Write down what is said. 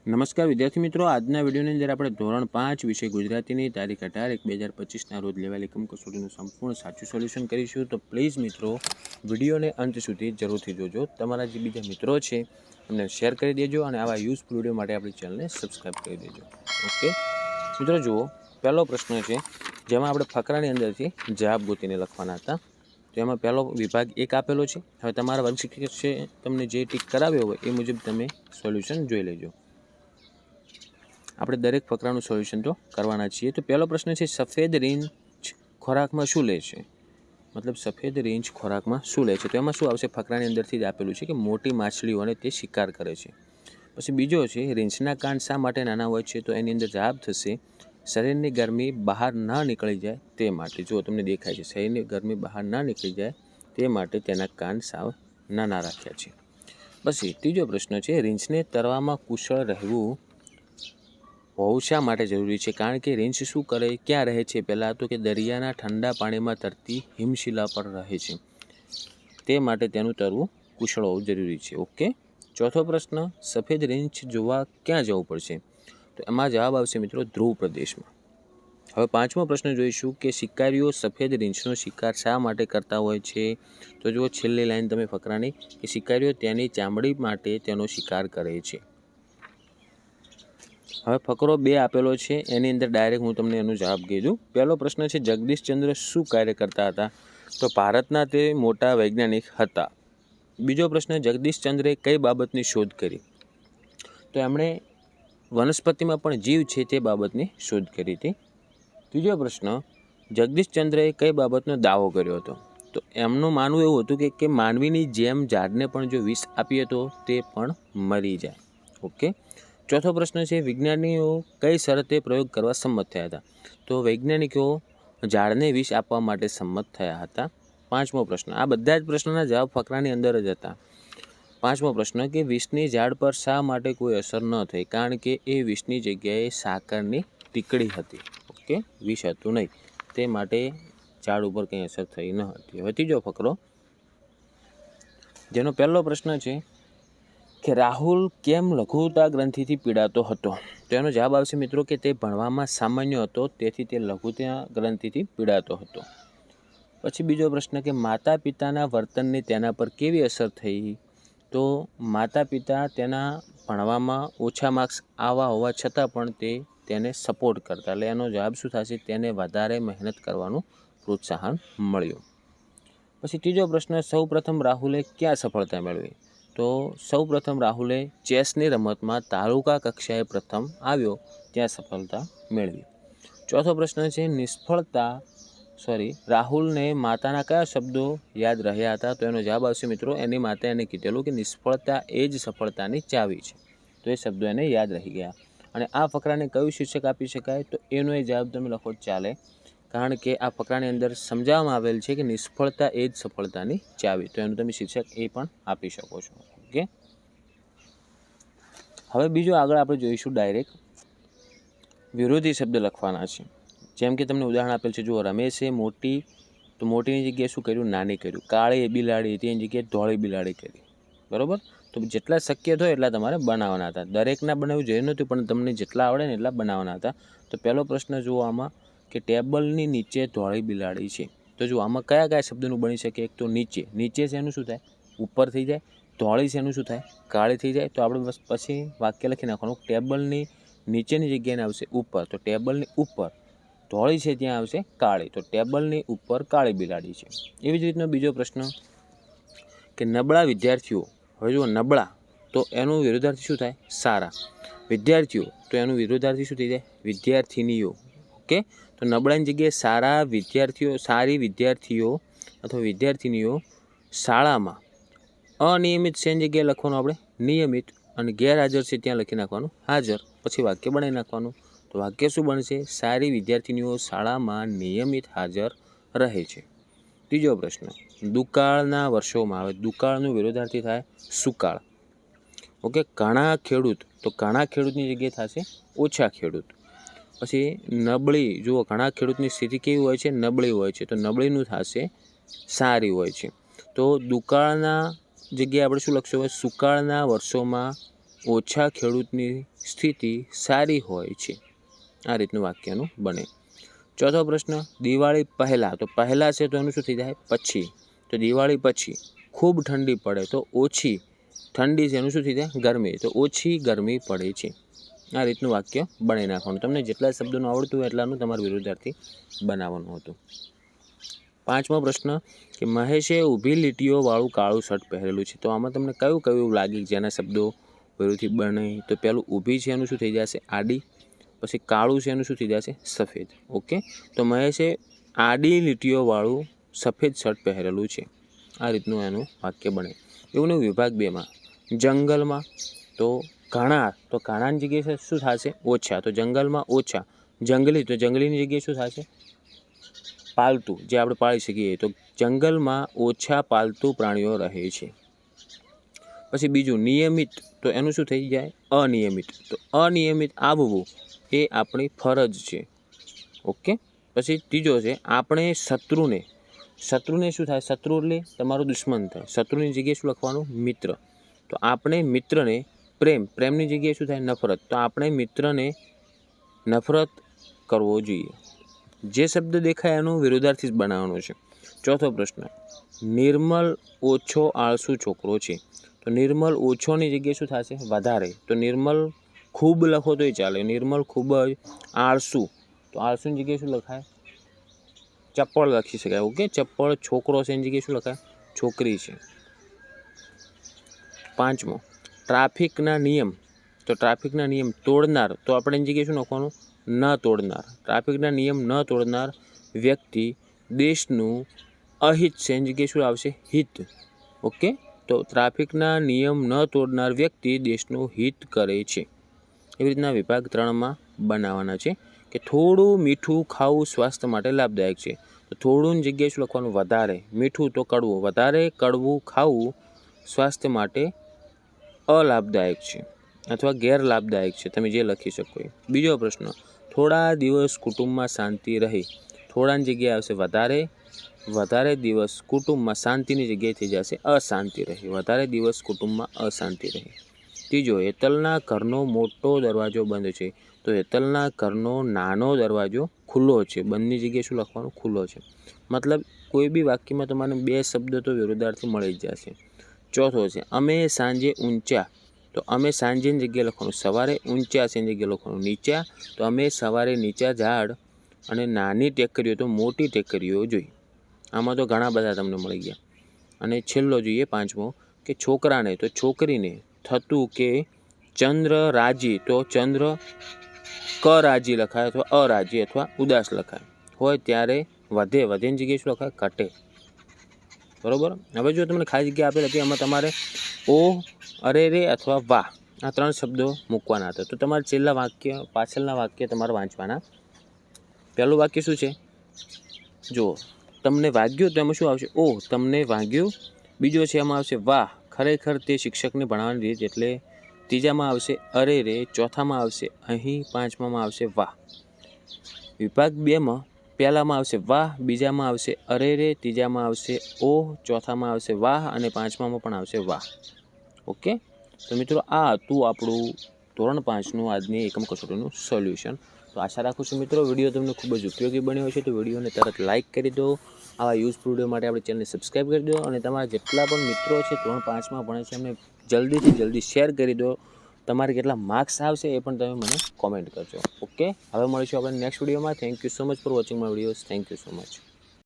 નમસ્કાર વિદ્યાર્થી મિત્રો, આજના વિડીયોની અંદર આપણે ધોરણ 5 વિષય ગુજરાતીની તારીખ 18/1/2025ના રોજ લેવાયેલી એકમ કસોટીનું સંપૂર્ણ સાચું સોલ્યુશન કરીશું. તો પ્લીઝ મિત્રો વિડીયોને અંત સુધી જરૂરથી જોજો. તમારા જે બીજા મિત્રો છે એમને શેર કરી દેજો અને આવા યુઝફુલ વિડીયો માટે આપણી ચેનલને સબસ્ક્રાઈબ કરી દેજો. ઓકે મિત્રો, જુઓ પહેલો પ્રશ્ન છે જેમાં આપણે ફકરાની અંદરથી જવાબ ગોતીને લખવાના હતા. તો એમાં પહેલો વિભાગ 1 આપેલો છે. હવે તમારા વર્ગશિક્ષક છે તમને જે ટીક કરાવ્યો હોય એ મુજબ તમે સોલ્યુશન જોઈ લેજો. આપણે દરેક ફકરાનું સોલ્યુશન તો કરવાના છીએ. તો પહેલો પ્રશ્ન છે, સફેદ રીંછ ખોરાકમાં શું લે છે? મતલબ સફેદ રીંછ ખોરાકમાં શું લે છે? તો એમાં શું આવશે? ફકરાની અંદરથી જ આપેલું છે કે મોટી માછલીઓને તે શિકાર કરે છે. પછી બીજો છે, રીંછના કાન શા માટે નાના હોય છે? તો એની અંદર જવાબ થશે શરીરની ગરમી બહાર ના નીકળી જાય તે માટે. જો તમને દેખાય છે શરીરની ગરમી બહાર ના નીકળી જાય તે માટે તેના કાન સાવ નાના રાખ્યા છે. પછી ત્રીજો પ્રશ્ન છે, રીંછને તરવામાં કુશળ રહેવું હોવું શા માટે જરૂરી છે? કારણ કે રીંછ શું કરે, ક્યાં રહે છે? પહેલાં તો કે દરિયાના ઠંડા પાણીમાં તરતી હિમશિલા પર રહે છે, તે માટે તેનું તરવું કુશળ હોવું જરૂરી છે. ઓકે. ચોથો પ્રશ્ન, સફેદ રીંછ જોવા ક્યાં જવું પડશે? તો એમાં જવાબ આવશે મિત્રો ધ્રુવ પ્રદેશમાં. હવે પાંચમો પ્રશ્ન જોઈશું કે શિકારીઓ સફેદ રીંછનો શિકાર શા માટે કરતા હોય છે? તો જુઓ છેલ્લી લાઈન તમે ફકરાની કે શિકારીઓ તેની ચામડી માટે તેનો શિકાર કરે છે. હવે ફકરો 2 આપેલો છે, એની અંદર ડાયરેક્ટ હું તમને એનો જવાબ કહી દઉં. પહેલો પ્રશ્ન છે, જગદીશચંદ્ર શું કાર્ય કરતા હતા? તો ભારતના તે મોટા વૈજ્ઞાનિક હતા. બીજો પ્રશ્ન, જગદીશચંદ્રે કઈ બાબતની શોધ કરી? તો એમણે વનસ્પતિમાં પણ જીવ છે તે બાબતની શોધ કરી હતી. ત્રીજો પ્રશ્ન, જગદીશચંદ્રએ કઈ બાબતનો દાવો કર્યો હતો? તો એમનું માનવું એવું હતું કે માનવીની જેમ ઝાડને પણ જો વિષ આપીએ તો તે પણ મરી જાય. ઓકે. ચોથો પ્રશ્ન છે, વિજ્ઞાનીઓ કઈ શરતે પ્રયોગ કરવા સંમત થયા હતા? તો વૈજ્ઞાનિકો ઝાડને વિષ આપવા માટે સંમત થયા હતા. પાંચમો પ્રશ્ન, આ બધા જ પ્રશ્નના જવાબ ફકરાની અંદર જ હતા. પાંચમો પ્રશ્ન કે વિષની ઝાડ પર શા માટે કોઈ અસર ન થઈ? કારણ કે એ વિષની જગ્યાએ સાકરની ટીકડી હતી. ઓકે, વિષ હતું નહીં, તે માટે ઝાડ ઉપર કંઈ અસર થઈ ન હતી. હવે ત્રીજો ફકરો, જેનો પહેલો પ્રશ્ન છે કે રાહુલ કેમ લઘુતા ગ્રંથિથી પીડાતો હતો? તો એનો જવાબ આવશે મિત્રો કે તે ભણવામાં સામાન્ય હતો, તેથી તે લઘુતા ગ્રંથિથી પીડાતો હતો. પછી બીજો પ્રશ્ન કે માતા પિતાના વર્તનની તેના પર કેવી અસર થઈ? તો માતા પિતા તેના ભણવામાં ઓછા માર્ક્સ આવા હોવા છતાં પણ તેને સપોર્ટ કરતા. એટલે એનો જવાબ શું થશે? તેને વધારે મહેનત કરવાનું પ્રોત્સાહન મળ્યું. પછી ત્રીજો પ્રશ્ન, સૌ પ્રથમ રાહુલે ક્યાં સફળતા મેળવી? તો સૌ પ્રથમ રાહુલે ચેસની રમતમાં તાલુકા કક્ષાએ પ્રથમ આવ્યો ત્યાં સફળતા મેળવી. ચોથો પ્રશ્ન છે, રાહુલને માતાના કયા શબ્દો યાદ રહ્યા હતા? તો એનો જવાબ આવશે મિત્રો, એની માતા એને કીધેલું કે નિષ્ફળતા એ જ સફળતાની ચાવી છે. તો એ શબ્દો એને યાદ રહી ગયા. અને આ ફકરાને કયું શીર્ષક આપી શકાય? તો એનો એ જવાબ તમે લખો ચાલે, કારણ કે આ ફકરાની અંદર સમજાવવામાં આવેલ છે કે નિષ્ફળતા એ જ સફળતાની ચાવી. તો એનું તમે શીર્ષક એ પણ આપી શકો છો. ઓકે. હવે બીજો આગળ આપણે જોઈશું ડાયરેક્ટ વિરોધી શબ્દ લખવાના છે. જેમ કે તમને ઉદાહરણ આપેલ છે, જુઓ રમેશે મોટી, તો મોટીની જગ્યાએ શું કર્યું? નાની કર્યું. કાળી બિલાડી તેની જગ્યાએ ધોળી બિલાડી કરી. બરાબર. તો જેટલા શક્ય થાય એટલા તમારે બનાવવાના હતા. દરેકના બનાવવું જોઈએ નહોતું, પણ તમને જેટલા આવડે ને એટલા બનાવવાના હતા. તો પહેલો પ્રશ્ન જુઓ આમાં કે ટેબલની નીચે ધોળી બિલાડી છે. તો જુઓ આમાં કયા કયા શબ્દનું બની શકે? એક તો નીચે. નીચે છે એનું શું થાય? ઉપર થઈ જાય. ધોળી છે એનું શું થાય? કાળી થઈ જાય. તો આપણે બસ પછી વાક્ય લખી નાખવાનું, ટેબલની નીચેની જગ્યાએ આવશે ઉપર, તો ટેબલની ઉપર ધોળી છે ત્યાં આવશે કાળી, તો ટેબલની ઉપર કાળી બિલાડી છે. એવી જ રીતનો બીજો પ્રશ્ન કે નબળા વિદ્યાર્થીઓ. હવે જુઓ નબળા, તો એનું વિરોધાર્થી શું થાય? સારા. વિદ્યાર્થીઓ, તો એનું વિરોધાર્થી શું થઈ જાય? વિદ્યાર્થિનીઓ. ઓકે. તો નબળાની જગ્યાએ સારા વિદ્યાર્થીઓ, સારી વિદ્યાર્થીઓ અથવા વિદ્યાર્થિનીઓ શાળામાં. અનિયમિત છે એની જગ્યાએ લખવાનું આપણે નિયમિત, અને ગેરહાજર છે ત્યાં લખી નાખવાનું હાજર. પછી વાક્ય બનાવી નાખવાનું. તો વાક્ય શું બનશે? સારી વિદ્યાર્થિનીઓ શાળામાં નિયમિત હાજર રહે છે. ત્રીજો પ્રશ્ન, દુકાળના વર્ષોમાં. હવે દુકાળનું વિરોધાર્થી થાય સુકાળ. ઓકે. ઘણા ખેડૂત, તો ઘણા ખેડૂતની જગ્યાએ થશે ઓછા ખેડૂત. પછી નબળી, જુઓ ઘણા ખેડૂતની સ્થિતિ કેવી હોય છે? નબળી હોય છે. તો નબળીનું થશે સારી હોય છે. તો દુકાળના જગ્યાએ આપણે શું લખશું? હવે સુકાળના વર્ષોમાં ઓછા ખેડૂતની સ્થિતિ સારી હોય છે. આ રીતનું વાક્યનું બને. ચોથો પ્રશ્ન, દિવાળી પહેલાં, તો પહેલાં છે તો એનું શું થઈ જાય? પછી. તો દિવાળી પછી ખૂબ ઠંડી પડે તો ઓછી ઠંડી છે એનું શું થઈ જાય? ગરમી. તો ઓછી ગરમી પડે છે. આ રીતનું વાક્ય બનાવી નાખવાનું. તમને જેટલા શબ્દોનું આવડતું હોય એટલાનું તમારે વિરુદ્ધાર્થી બનાવવાનું હતું. પાંચમો પ્રશ્ન કે મહેશે ઊભી લીટીઓવાળું કાળું શર્ટ પહેરેલું છે. તો આમાં તમને કયું કયું લાગી જેના શબ્દો વિરુદ્ધથી બને? તો પહેલું ઊભી છે એનું શું થઈ જશે? આડી. પછી કાળું છે એનું શું થઈ જશે? સફેદ. ઓકે, તો મહેશે આડી લીટીઓવાળું સફેદ શર્ટ પહેરેલું છે. આ રીતનું એનું વાક્ય બને. એવું નહીં વિભાગ 2માં જંગલમાં, તો ઘણા, તો ઘણાની જગ્યાએ શું થશે? ઓછા. તો જંગલમાં ઓછા. જંગલી, તો જંગલીની જગ્યાએ શું થશે? પાલતુ, જે આપણે પાળી શકીએ. તો જંગલમાં ઓછા પાલતુ પ્રાણીઓ રહે છે. પછી બીજું નિયમિત, તો એનું શું થઈ જાય? અનિયમિત. તો અનિયમિત આવવું એ આપણી ફરજ છે. ઓકે. પછી ત્રીજો છે આપણે શત્રુને, શત્રુને શું થાય? શત્રુ એટલે તમારો દુશ્મન થાય. શત્રુની જગ્યાએ શું લખવાનું? મિત્ર. તો આપણે મિત્રને પ્રેમ, પ્રેમની જગ્યાએ શું થાય? નફરત. તો આપણે મિત્રને નફરત કરવો જોઈએ. જે શબ્દ દેખાય એનું વિરોધાર્થી જ બનાવવાનો છે. ચોથો પ્રશ્ન, નિર્મલ ઓછો આળસુ છોકરો છે. તો નિર્મલ ઓછોની જગ્યાએ શું થશે? વધારે. તો નિર્મલ ખૂબ લખો તોય ચાલે. નિર્મલ ખૂબ જ આળસુ, તો આળસુની જગ્યાએ શું લખાય? ચપ્પળ લખી શકાય. ઓકે, ચપ્પળ. છોકરો છે એની જગ્યાએ શું લખાય? છોકરી છે. પાંચમો, ટ્રાફિકના નિયમ, તો ટ્રાફિકના નિયમ તોડનાર, તો આપણે એની જગ્યાએ શું લખવાનું? ન તોડનાર. ટ્રાફિકના નિયમ ન તોડનાર વ્યક્તિ દેશનું અહિત છે એની જગ્યાએ શું આવશે? હિત. ઓકે, તો ટ્રાફિકના નિયમ ન તોડનાર વ્યક્તિ દેશનું હિત કરે છે. એવી રીતના વિભાગ 3માં બનાવવાના છે કે થોડું મીઠું ખાવું સ્વાસ્થ્ય માટે લાભદાયક છે. તો થોડું જગ્યાએ શું લખવાનું? વધારે. મીઠું તો કડવું. વધારે કડવું ખાવું સ્વાસ્થ્ય માટે અલાભદાયક છે અથવા ગેરલાભદાયક છે. તમે જે લખી શકો. બીજો પ્રશ્ન, થોડા દિવસ કુટુંબમાં શાંતિ રહે. થોડાની જગ્યાએ આવશે વધારે. વધારે દિવસ કુટુંબમાં શાંતિની જગ્યાએ થઈ જશે અશાંતિ રહે. વધારે દિવસ કુટુંબમાં અશાંતિ રહે. ત્રીજો, હેતલના ઘરનો મોટો દરવાજો બંધ છે. તો હેતલના ઘરનો નાનો દરવાજો ખુલ્લો છે. બંધની જગ્યાએ શું લખવાનું? ખુલ્લો છે. મતલબ કોઈ બી વાક્યમાં તમારે 2 શબ્દ તો વિરોધાર્થી મળી જ જશે. ચોથો છે અમે સાંજે ઊંચા, તો અમે સાંજેની જગ્યાએ લખવાનું સવારે. ઊંચા છે એની જગ્યાએ લખવાનું નીચા. તો અમે સવારે નીચા ઝાડ અને નાની ટેકરીઓ તો મોટી ટેકરીઓ જોઈ. આમાં તો ઘણા બધા તમને મળી ગયા. અને છેલ્લો જોઈએ 5મો કે છોકરાને, તો છોકરીને થતું કે ચંદ્ર રાજી, તો ચંદ્ર ક રાજી લખાય અથવા અરાજી અથવા ઉદાસ લખાય હોય ત્યારે વધે. વધેની જગ્યાએ શું લખાય? ઘટે. બરોબર. હવે જો તમને ખાલી જગ્યા આપેલ હતી એમાં તમારે ઓ, અરે રે અથવા વાહ આ 3 શબ્દો મૂકવાના હતા. તો તમારે છેલ્લા વાક્ય, પાછળના વાક્ય તમારે વાંચવાના. પહેલું વાક્ય શું છે? જો તમને વાગ્યું તો એમાં શું આવશે? ઓ, તમને વાગ્યું. બીજો છે એમાં આવશે વાહ, ખરેખર તે શિક્ષકને ભણાવવાની રીત. એટલે ત્રીજામાં આવશે અરે રે. ચોથામાં આવશે અહીં. 5મામાં આવશે વાહ. વિભાગ 2માં પહેલામાં આવશે વાહ, બીજામાં આવશે અરે રે, ત્રીજામાં આવશે ઓ, ચોથામાં આવશે વાહ અને 5મામાં પણ આવશે વાહ. ઓકે, તો મિત્રો આ હતું આપણું ધોરણ 5નું આજની એકમ કસોટીનું સોલ્યુશન. તો આશા રાખું છું મિત્રો વિડીયો તમને ખૂબ જ ઉપયોગી બન્યો હશે. તો વિડીયોને તરત લાઇક કરી દો. આવા યુઝફુલ વિડીયો માટે આપણી ચેનલને સબસ્ક્રાઈબ કરી દો. અને તમારા જેટલા પણ મિત્રો છે ધોરણ 5માં ભણે છે એમને જલ્દીથી જલ્દી શેર કરી દો. તમારે કેટલા માર્ક્સ આવશે એ પણ તમે મને કોમેન્ટ કરજો. ઓકે, હવે મળીશું આપણે નેક્સ્ટ વિડીયોમાં. Thank you so much for watching my videos. Thank you so much.